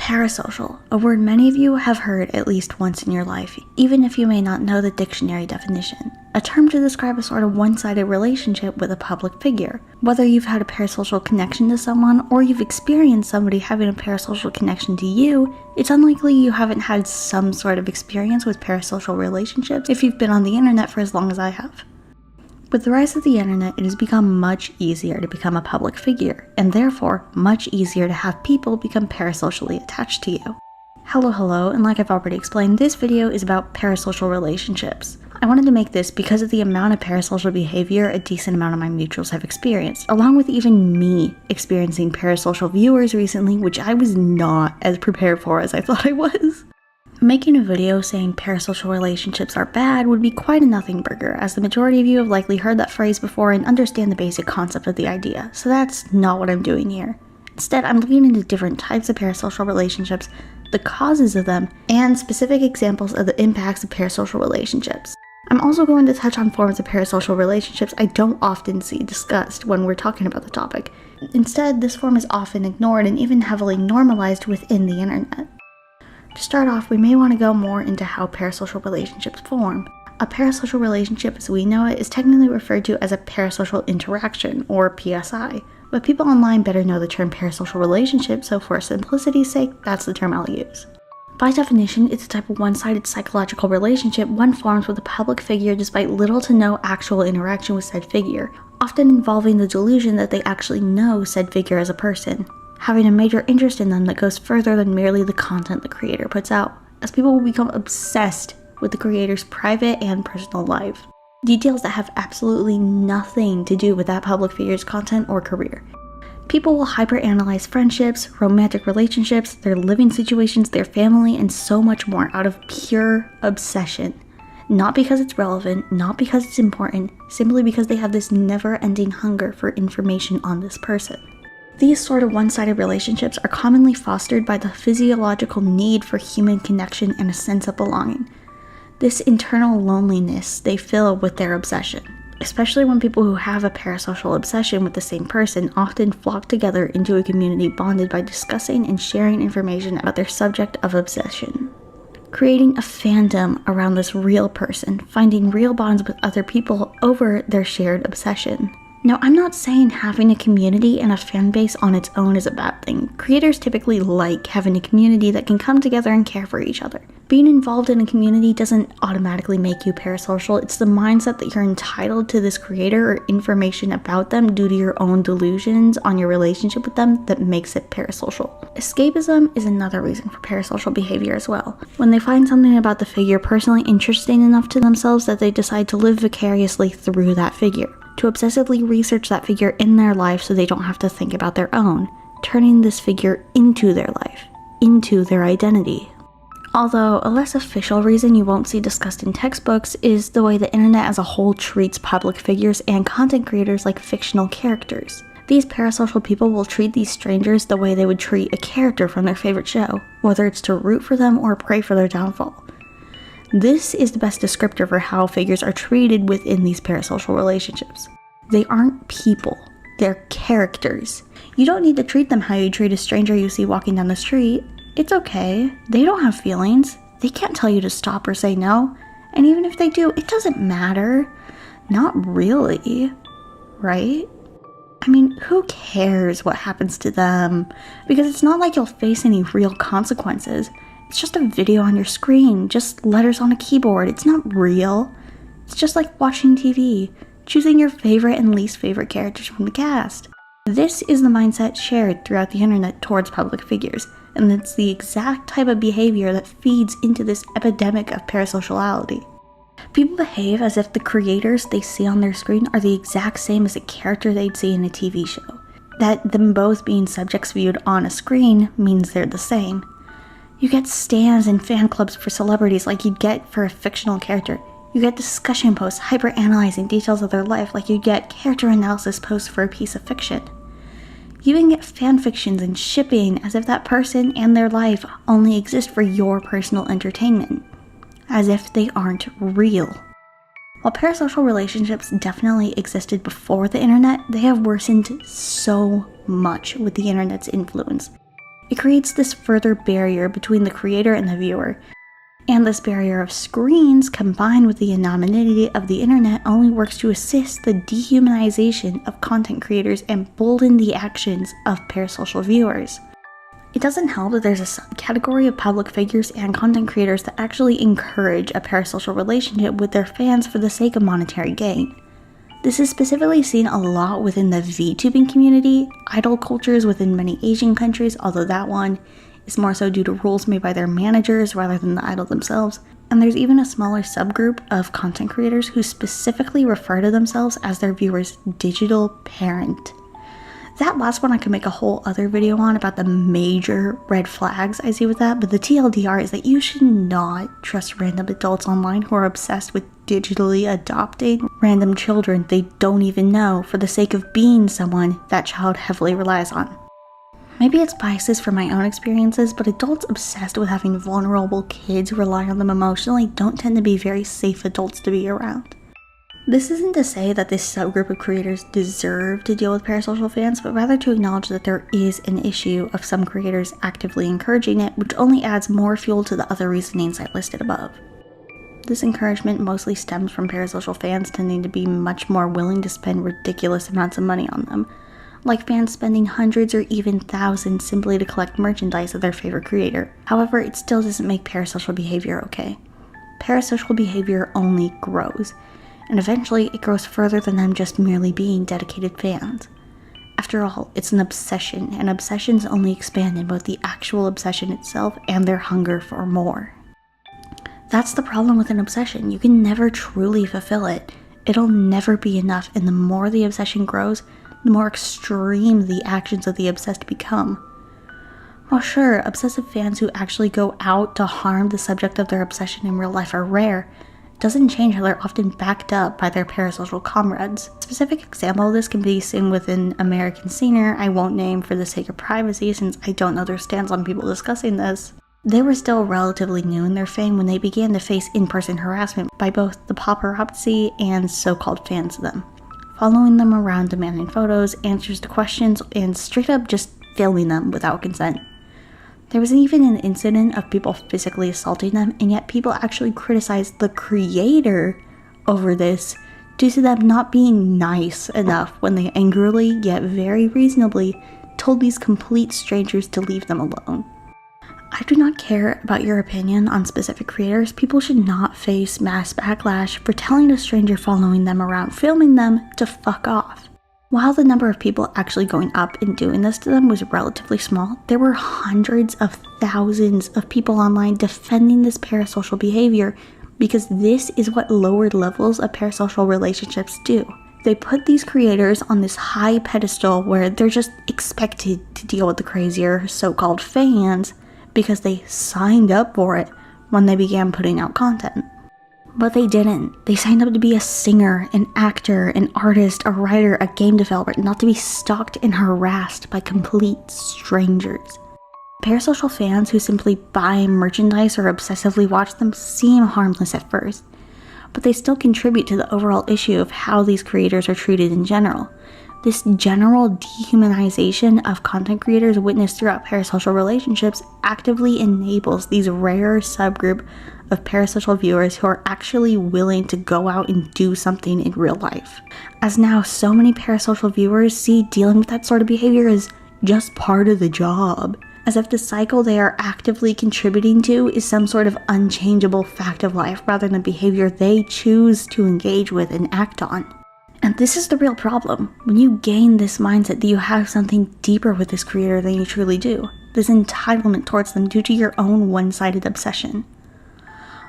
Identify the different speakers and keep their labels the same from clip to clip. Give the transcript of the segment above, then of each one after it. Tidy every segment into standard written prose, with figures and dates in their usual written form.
Speaker 1: Parasocial, a word many of you have heard at least once in your life, even if you may not know the dictionary definition. A term to describe a sort of one-sided relationship with a public figure. Whether you've had a parasocial connection to someone, or you've experienced somebody having a parasocial connection to you, it's unlikely you haven't had some sort of experience with parasocial relationships if you've been on the internet for as long as I have. With the rise of the internet, it has become much easier to become a public figure, and therefore much easier to have people become parasocially attached to you. Hello, and like I've already explained, this video is about parasocial relationships. I wanted to make this because of the amount of parasocial behavior a decent amount of my mutuals have experienced, along with even me experiencing parasocial viewers recently, which I was not as prepared for as I thought I was. Making a video saying parasocial relationships are bad would be quite a nothing burger, as the majority of you have likely heard that phrase before and understand the basic concept of the idea, so that's not what I'm doing here. Instead, I'm looking into different types of parasocial relationships, the causes of them, and specific examples of the impacts of parasocial relationships. I'm also going to touch on forms of parasocial relationships I don't often see discussed when we're talking about the topic. Instead, this form is often ignored and even heavily normalized within the internet. To start off, we may want to go more into how parasocial relationships form. A parasocial relationship as we know it is technically referred to as a parasocial interaction, or PSI, but people online better know the term parasocial relationship, so for simplicity's sake, that's the term I'll use. By definition, it's a type of one-sided psychological relationship one forms with a public figure despite little to no actual interaction with said figure, often involving the delusion that they actually know said figure as a person, having a major interest in them that goes further than merely the content the creator puts out, as people will become obsessed with the creator's private and personal life. Details that have absolutely nothing to do with that public figure's content or career. People will hyperanalyze friendships, romantic relationships, their living situations, their family, and so much more out of pure obsession. Not because it's relevant, not because it's important, simply because they have this never-ending hunger for information on this person. These sort of one-sided relationships are commonly fostered by the physiological need for human connection and a sense of belonging. This internal loneliness they fill with their obsession, especially when people who have a parasocial obsession with the same person often flock together into a community bonded by discussing and sharing information about their subject of obsession. Creating a fandom around this real person, finding real bonds with other people over their shared obsession. Now, I'm not saying having a community and a fan base on its own is a bad thing. Creators typically like having a community that can come together and care for each other. Being involved in a community doesn't automatically make you parasocial. It's the mindset that you're entitled to this creator or information about them due to your own delusions on your relationship with them that makes it parasocial. Escapism is another reason for parasocial behavior as well. When they find something about the figure personally interesting enough to themselves that they decide to live vicariously through that figure, to obsessively research that figure in their life so they don't have to think about their own, turning this figure into their life, into their identity. Although, a less official reason you won't see discussed in textbooks is the way the internet as a whole treats public figures and content creators like fictional characters. These parasocial people will treat these strangers the way they would treat a character from their favorite show, whether it's to root for them or pray for their downfall. This is the best descriptor for how figures are treated within these parasocial relationships. They aren't people, they're characters. You don't need to treat them how you treat a stranger you see walking down the street. It's okay, they don't have feelings. They can't tell you to stop or say no. And even if they do, it doesn't matter. Not really, right? I mean, who cares what happens to them? Because it's not like you'll face any real consequences. It's just a video on your screen, just letters on a keyboard. It's not real. It's just like watching TV, choosing your favorite and least favorite characters from the cast. This is the mindset shared throughout the internet towards public figures, and it's the exact type of behavior that feeds into this epidemic of parasociality. People behave as if the creators they see on their screen are the exact same as a character they'd see in a TV show. That them both being subjects viewed on a screen means they're the same. You get stans and fan clubs for celebrities like you'd get for a fictional character. You get discussion posts hyper-analyzing details of their life like you'd get character analysis posts for a piece of fiction. You even get fanfictions and shipping as if that person and their life only exist for your personal entertainment. As if they aren't real. While parasocial relationships definitely existed before the internet, they have worsened so much with the internet's influence. It creates this further barrier between the creator and the viewer. And this barrier of screens, combined with the anonymity of the internet, only works to assist the dehumanization of content creators and bolden the actions of parasocial viewers. It doesn't help that there's a subcategory of public figures and content creators that actually encourage a parasocial relationship with their fans for the sake of monetary gain. This is specifically seen a lot within the VTubing community, idol cultures within many Asian countries, although that one is more so due to rules made by their managers rather than the idol themselves. And there's even a smaller subgroup of content creators who specifically refer to themselves as their viewers' digital parent. That last one I could make a whole other video on about the major red flags I see with that, but the TLDR is that you should not trust random adults online who are obsessed with digitally adopting random children they don't even know for the sake of being someone that child heavily relies on. Maybe it's biases from my own experiences, but adults obsessed with having vulnerable kids rely on them emotionally don't tend to be very safe adults to be around. This isn't to say that this subgroup of creators deserve to deal with parasocial fans, but rather to acknowledge that there is an issue of some creators actively encouraging it, which only adds more fuel to the other reasonings I listed above. This encouragement mostly stems from parasocial fans tending to be much more willing to spend ridiculous amounts of money on them, like fans spending hundreds or even thousands simply to collect merchandise of their favorite creator. However, it still doesn't make parasocial behavior okay. Parasocial behavior only grows, and eventually it grows further than them just merely being dedicated fans. After all, it's an obsession, and obsessions only expand in both the actual obsession itself and their hunger for more. That's the problem with an obsession. You can never truly fulfill it. It'll never be enough, and the more the obsession grows, the more extreme the actions of the obsessed become. While sure, obsessive fans who actually go out to harm the subject of their obsession in real life are rare, it doesn't change how they're often backed up by their parasocial comrades. A specific example of this can be seen with an American singer I won't name for the sake of privacy since I don't know their stance on people discussing this. They were still relatively new in their fame when they began to face in-person harassment by both the paparazzi and so-called fans of them, following them around demanding photos, answers to questions, and straight up just filming them without consent. There was even an incident of people physically assaulting them, and yet people actually criticized the creator over this due to them not being nice enough when they angrily, yet very reasonably, told these complete strangers to leave them alone. I do not care about your opinion on specific creators. People should not face mass backlash for telling a stranger following them around, filming them, to fuck off. While the number of people actually going up and doing this to them was relatively small, there were hundreds of thousands of people online defending this parasocial behavior because this is what lower levels of parasocial relationships do. They put these creators on this high pedestal where they're just expected to deal with the crazier so-called fans because they signed up for it when they began putting out content. But they didn't. They signed up to be a singer, an actor, an artist, a writer, a game developer, not to be stalked and harassed by complete strangers. Parasocial fans who simply buy merchandise or obsessively watch them seem harmless at first, but they still contribute to the overall issue of how these creators are treated in general. This general dehumanization of content creators witnessed throughout parasocial relationships actively enables these rare subgroup of parasocial viewers who are actually willing to go out and do something in real life. As now so many parasocial viewers see dealing with that sort of behavior as just part of the job, as if the cycle they are actively contributing to is some sort of unchangeable fact of life rather than behavior they choose to engage with and act on. And this is the real problem. When you gain this mindset that you have something deeper with this creator than you truly do, this entitlement towards them due to your own one-sided obsession.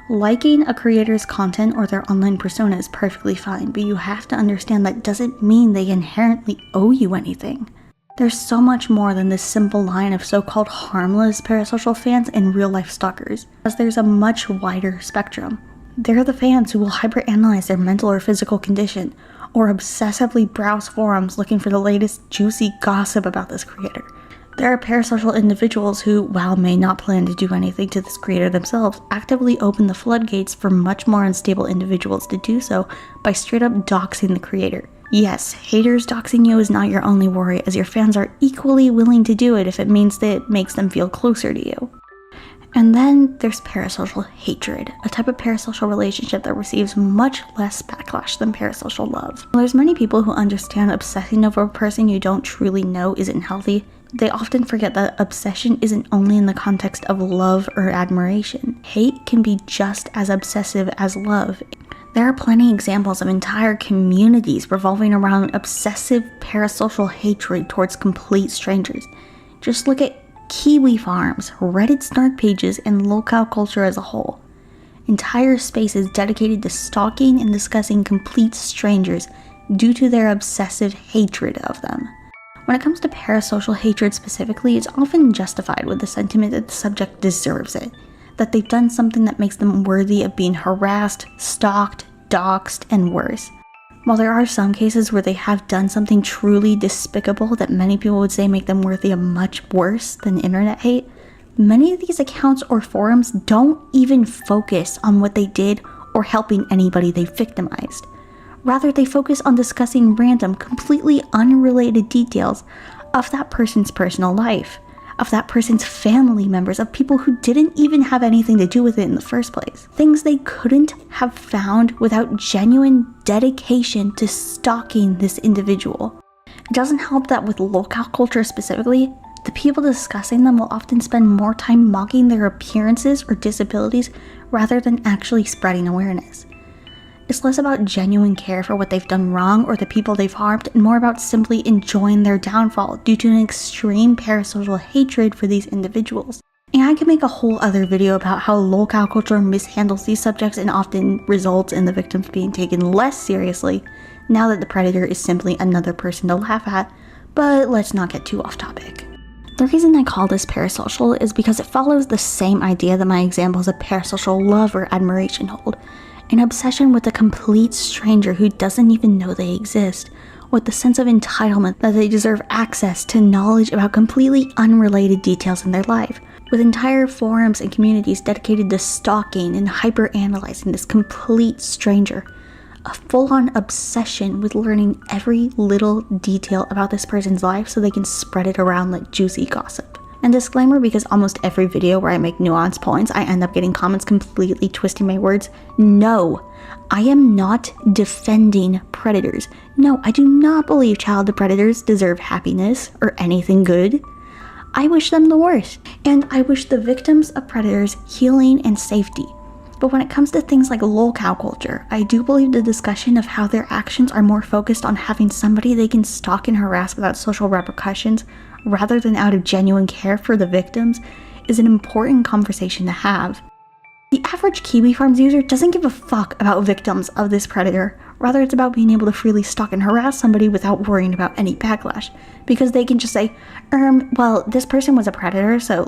Speaker 1: Liking a creator's content or their online persona is perfectly fine, but you have to understand that doesn't mean they inherently owe you anything. There's so much more than this simple line of so-called harmless parasocial fans and real-life stalkers, as there's a much wider spectrum. They're the fans who will hyperanalyze their mental or physical condition, or obsessively browse forums looking for the latest juicy gossip about this creator. There are parasocial individuals who, while may not plan to do anything to this creator themselves, actively open the floodgates for much more unstable individuals to do so by straight up doxing the creator. Yes, haters doxing you is not your only worry, as your fans are equally willing to do it if it means that it makes them feel closer to you. And then there's parasocial hatred, a type of parasocial relationship that receives much less backlash than parasocial love. While there's many people who understand obsessing over a person you don't truly know isn't healthy, they often forget that obsession isn't only in the context of love or admiration. Hate can be just as obsessive as love. There are plenty of examples of entire communities revolving around obsessive parasocial hatred towards complete strangers. Just look at Kiwi farms, Reddit snark pages, and locale culture as a whole. Entire spaces dedicated to stalking and discussing complete strangers due to their obsessive hatred of them. When it comes to parasocial hatred specifically, it's often justified with the sentiment that the subject deserves it, that they've done something that makes them worthy of being harassed, stalked, doxed, and worse. While there are some cases where they have done something truly despicable that many people would say make them worthy of much worse than internet hate, many of these accounts or forums don't even focus on what they did or helping anybody they victimized. Rather, they focus on discussing random, completely unrelated details of that person's personal life, of that person's family members, of people who didn't even have anything to do with it in the first place. Things they couldn't have found without genuine dedication to stalking this individual. It doesn't help that with locale culture specifically, the people discussing them will often spend more time mocking their appearances or disabilities rather than actually spreading awareness. It's less about genuine care for what they've done wrong or the people they've harmed, and more about simply enjoying their downfall due to an extreme parasocial hatred for these individuals. And I could make a whole other video about how locale culture mishandles these subjects and often results in the victims being taken less seriously now that the predator is simply another person to laugh at, but let's not get too off topic. The reason I call this parasocial is because it follows the same idea that my examples of parasocial love or admiration hold. An obsession with a complete stranger who doesn't even know they exist, with the sense of entitlement that they deserve access to knowledge about completely unrelated details in their life, with entire forums and communities dedicated to stalking and hyper-analyzing this complete stranger. A full-on obsession with learning every little detail about this person's life so they can spread it around like juicy gossip. And disclaimer, because almost every video where I make nuanced points, I end up getting comments completely twisting my words. No, I am not defending predators. No, I do not believe child predators deserve happiness or anything good. I wish them the worst, and I wish the victims of predators healing and safety. But when it comes to things like locale culture, I do believe the discussion of how their actions are more focused on having somebody they can stalk and harass without social repercussions, rather than out of genuine care for the victims, is an important conversation to have. The average Kiwi Farms user doesn't give a fuck about victims of this predator. Rather, it's about being able to freely stalk and harass somebody without worrying about any backlash. Because they can just say, well, this person was a predator, so,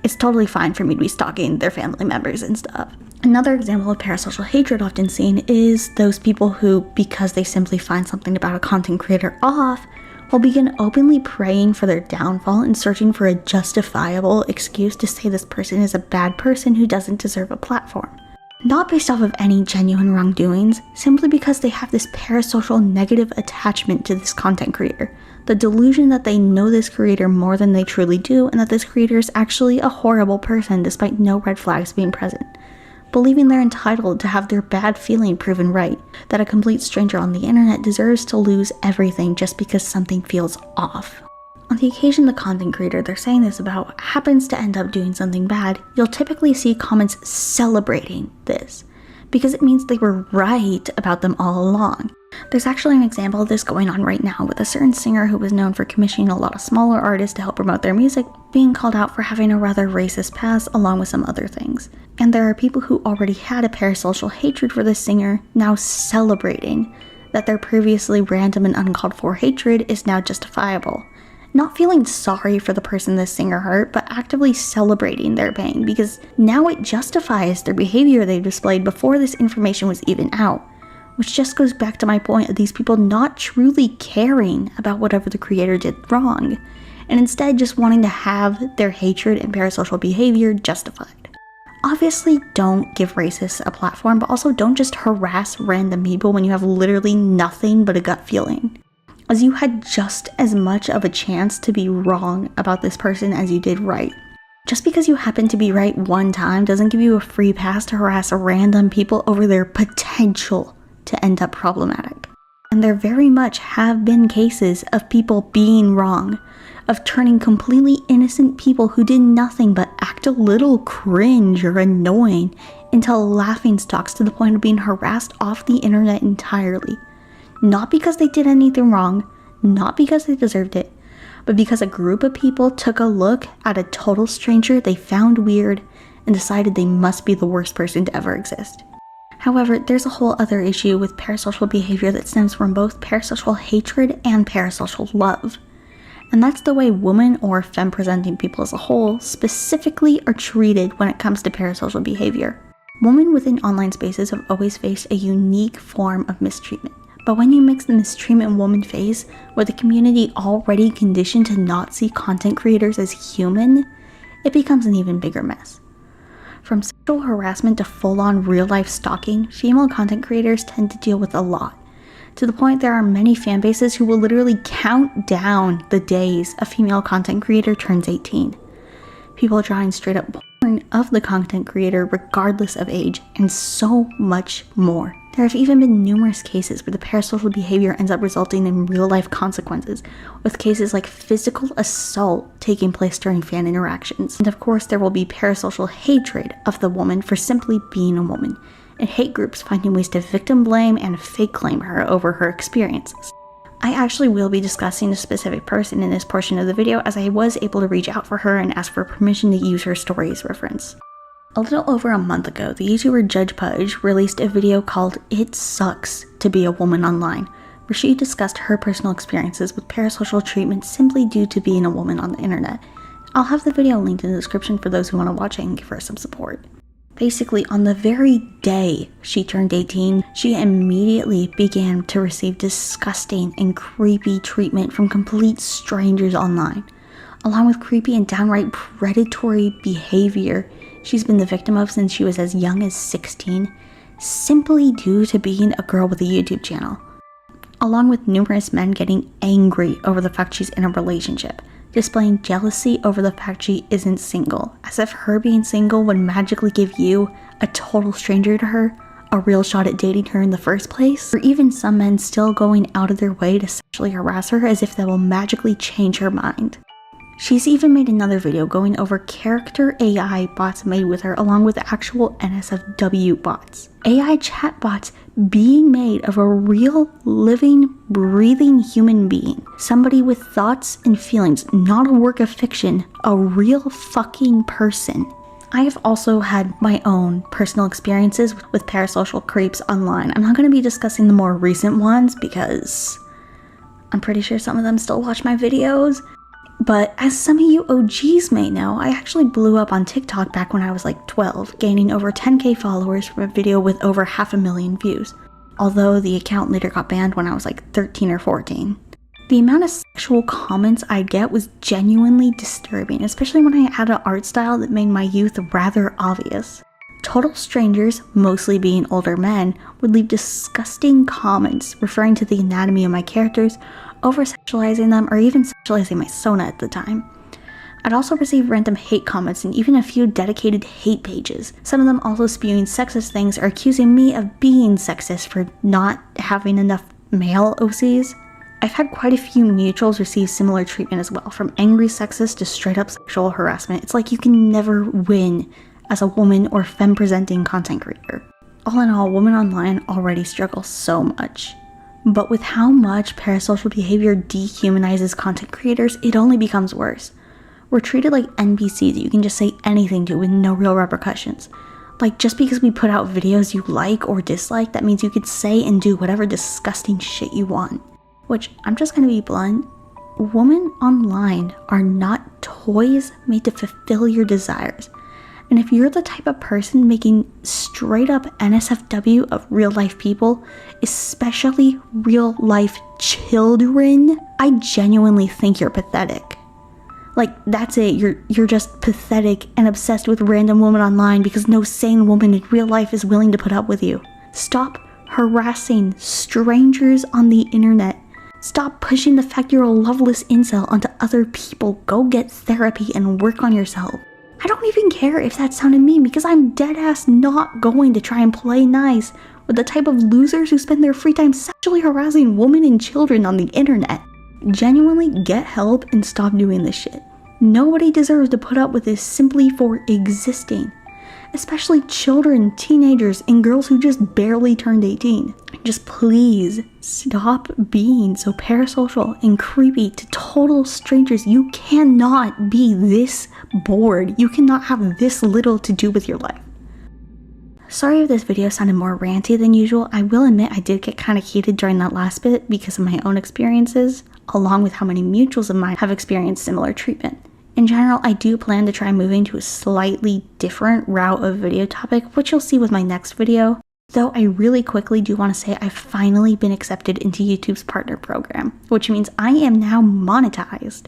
Speaker 1: it's totally fine for me to be stalking their family members and stuff. Another example of parasocial hatred often seen is those people who, because they simply find something about a content creator off, will begin openly praying for their downfall and searching for a justifiable excuse to say this person is a bad person who doesn't deserve a platform. Not based off of any genuine wrongdoings, simply because they have this parasocial negative attachment to this content creator. The delusion that they know this creator more than they truly do, and that this creator is actually a horrible person despite no red flags being present. Believing they're entitled to have their bad feeling proven right, that a complete stranger on the internet deserves to lose everything just because something feels off. On the occasion the content creator they're saying this about happens to end up doing something bad, you'll typically see comments celebrating this, because it means they were right about them all along. There's actually an example of this going on right now with a certain singer who was known for commissioning a lot of smaller artists to help promote their music, being called out for having a rather racist past along with some other things. And there are people who already had a parasocial hatred for this singer now celebrating that their previously random and uncalled for hatred is now justifiable. Not feeling sorry for the person this singer hurt, but actively celebrating their pain because now it justifies their behavior they displayed before this information was even out. Which just goes back to my point of these people not truly caring about whatever the creator did wrong, and instead just wanting to have their hatred and parasocial behavior justified. Obviously, don't give racists a platform, but also don't just harass random people when you have literally nothing but a gut feeling, as you had just as much of a chance to be wrong about this person as you did right. Just because you happen to be right one time doesn't give you a free pass to harass random people over their potential to end up problematic. And there very much have been cases of people being wrong, of turning completely innocent people who did nothing but act a little cringe or annoying into laughingstocks to the point of being harassed off the internet entirely. Not because they did anything wrong, not because they deserved it, but because a group of people took a look at a total stranger they found weird and decided they must be the worst person to ever exist. However, there's a whole other issue with parasocial behavior that stems from both parasocial hatred and parasocial love. And that's the way women or femme-presenting people as a whole specifically are treated when it comes to parasocial behavior. Women within online spaces have always faced a unique form of mistreatment. But when you mix the mistreatment women face with a community already conditioned to not see content creators as human, it becomes an even bigger mess. From sexual harassment to full-on real-life stalking, female content creators tend to deal with a lot, to the point there are many fan bases who will literally count down the days a female content creator turns 18. People drawing straight up porn of the content creator regardless of age, and so much more. There have even been numerous cases where the parasocial behavior ends up resulting in real-life consequences, with cases like physical assault taking place during fan interactions. And of course, there will be parasocial hatred of the woman for simply being a woman, and hate groups finding ways to victim blame and fake claim her over her experiences. I actually will be discussing a specific person in this portion of the video, as I was able to reach out for her and ask for permission to use her story as reference. A little over a month ago, the YouTuber Judge Pudge released a video called "It Sucks to Be a Woman Online," where she discussed her personal experiences with parasocial treatment simply due to being a woman on the internet. I'll have the video linked in the description for those who want to watch it and give her some support. Basically, on the very day she turned 18, she immediately began to receive disgusting and creepy treatment from complete strangers online, along with creepy and downright predatory behavior she's been the victim of since she was as young as 16, simply due to being a girl with a YouTube channel. Along with numerous men getting angry over the fact she's in a relationship, displaying jealousy over the fact she isn't single, as if her being single would magically give you, a total stranger to her, a real shot at dating her in the first place, or even some men still going out of their way to sexually harass her as if that will magically change her mind. She's even made another video going over character AI bots made with her along with actual NSFW bots. AI chatbots being made of a real, living, breathing human being. Somebody with thoughts and feelings, not a work of fiction, a real fucking person. I have also had my own personal experiences with parasocial creeps online. I'm not going to be discussing the more recent ones because I'm pretty sure some of them still watch my videos. But as some of you OGs may know, I actually blew up on TikTok back when I was like 12, gaining over 10k followers from a video with over 500,000 views, although the account later got banned when I was like 13 or 14. The amount of sexual comments I'd get was genuinely disturbing, especially when I had an art style that made my youth rather obvious. Total strangers, mostly being older men, would leave disgusting comments referring to the anatomy of my characters, over-sexualizing them, or even sexualizing my Sona at the time. I'd also receive random hate comments and even a few dedicated hate pages, some of them also spewing sexist things or accusing me of being sexist for not having enough male OCs. I've had quite a few mutuals receive similar treatment as well, from angry sexist to straight up sexual harassment. It's like you can never win as a woman or femme-presenting content creator. All in all, women online already struggle so much. But with how much parasocial behavior dehumanizes content creators, it only becomes worse. We're treated like NPCs that you can just say anything to with no real repercussions. Like, just because we put out videos you like or dislike, that means you could say and do whatever disgusting shit you want. Which, I'm just gonna be blunt, women online are not toys made to fulfill your desires. And if you're the type of person making straight up NSFW of real life people, especially real life children, I genuinely think you're pathetic. Like, that's it. You're just pathetic and obsessed with random women online because no sane woman in real life is willing to put up with you. Stop harassing strangers on the internet. Stop pushing the fact you're a loveless incel onto other people. Go get therapy and work on yourself. I don't even care if that sounded mean because I'm deadass not going to try and play nice with the type of losers who spend their free time sexually harassing women and children on the internet. Genuinely get help and stop doing this shit. Nobody deserves to put up with this simply for existing. Especially children, teenagers, and girls who just barely turned 18. Just please stop being so parasocial and creepy to total strangers. You cannot be this bored. You cannot have this little to do with your life. Sorry if this video sounded more ranty than usual. I will admit I did get kind of heated during that last bit because of my own experiences, along with how many mutuals of mine have experienced similar treatment. In general, I do plan to try moving to a slightly different route of video topic, which you'll see with my next video. Though I really quickly do want to say I've finally been accepted into YouTube's partner program, which means I am now monetized.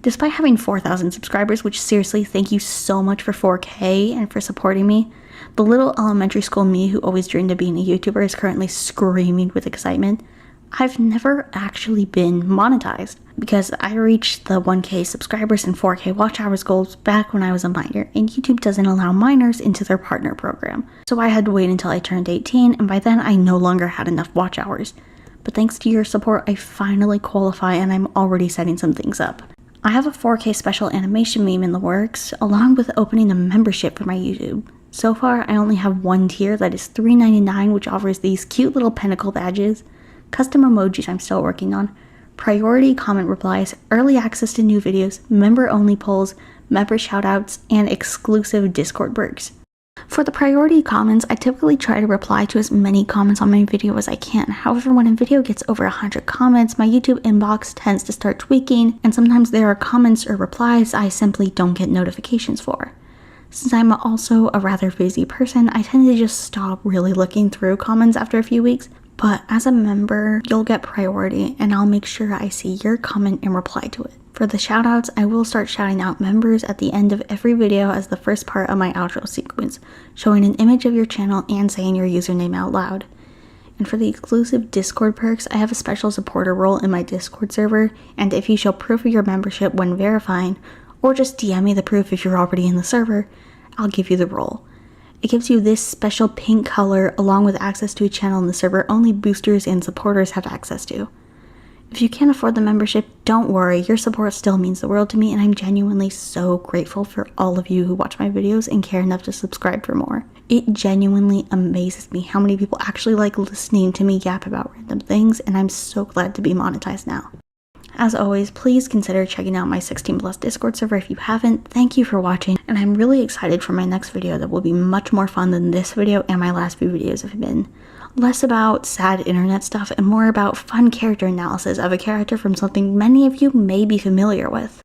Speaker 1: Despite having 4,000 subscribers, which seriously, thank you so much for 4K and for supporting me, the little elementary school me who always dreamed of being a YouTuber is currently screaming with excitement. I've never actually been monetized because I reached the 1K subscribers and 4K watch hours goals back when I was a minor, and YouTube doesn't allow minors into their partner program. So I had to wait until I turned 18, and by then I no longer had enough watch hours. But thanks to your support, I finally qualify and I'm already setting some things up. I have a 4K special animation meme in the works, along with opening a membership for my YouTube. So far, I only have one tier that is $3.99, which offers these cute little pinnacle badges, custom emojis I'm still working on, priority comment replies, early access to new videos, member-only polls, member shoutouts, and exclusive Discord perks. For the priority comments, I typically try to reply to as many comments on my video as I can. However, when a video gets over 100 comments, my YouTube inbox tends to start tweaking, and sometimes there are comments or replies I simply don't get notifications for. Since I'm also a rather busy person, I tend to just stop really looking through comments after a few weeks. But as a member, you'll get priority, and I'll make sure I see your comment and reply to it. For the shoutouts, I will start shouting out members at the end of every video as the first part of my outro sequence, showing an image of your channel and saying your username out loud. And for the exclusive Discord perks, I have a special supporter role in my Discord server, and if you show proof of your membership when verifying, or just DM me the proof if you're already in the server, I'll give you the role. It gives you this special pink color along with access to a channel in the server only boosters and supporters have access to. If you can't afford the membership, don't worry, your support still means the world to me, and I'm genuinely so grateful for all of you who watch my videos and care enough to subscribe for more. It genuinely amazes me how many people actually like listening to me yap about random things, and I'm so glad to be monetized now. As always, please consider checking out my 16+ Discord server if you haven't. Thank you for watching, and I'm really excited for my next video that will be much more fun than this video and my last few videos have been. Less about sad internet stuff and more about fun character analysis of a character from something many of you may be familiar with.